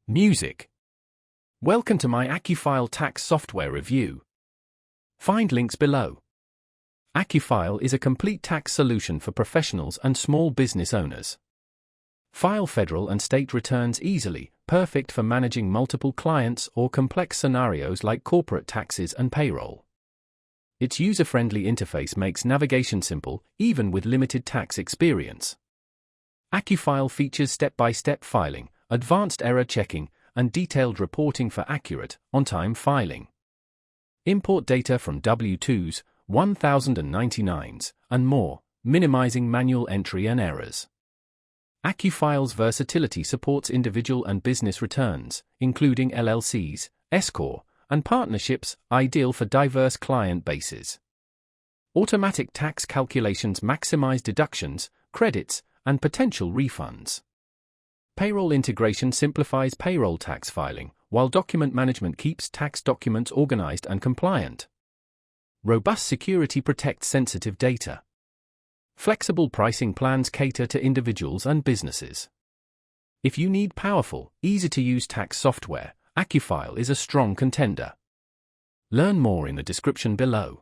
Music. Welcome to my AccuFile tax software review. Find links below. AccuFile is a complete tax solution for professionals and small business owners. File federal and state returns easily, perfect for managing multiple clients or complex scenarios like corporate taxes and payroll. Its user-friendly interface makes navigation simple, even with limited tax experience. AccuFile features step-by-step filing, advanced error checking, and detailed reporting for accurate, on-time filing. Import data from W-2s, 1099s, and more, minimizing manual entry and errors. AccuFile's versatility supports individual and business returns, including LLCs, S-Corp, and partnerships, ideal for diverse client bases. Automatic tax calculations maximize deductions, credits, and potential refunds. Payroll integration simplifies payroll tax filing, while document management keeps tax documents organized and compliant. Robust security protects sensitive data. Flexible pricing plans cater to individuals and businesses. If you need powerful, easy-to-use tax software, AccuFile is a strong contender. Learn more in the description below.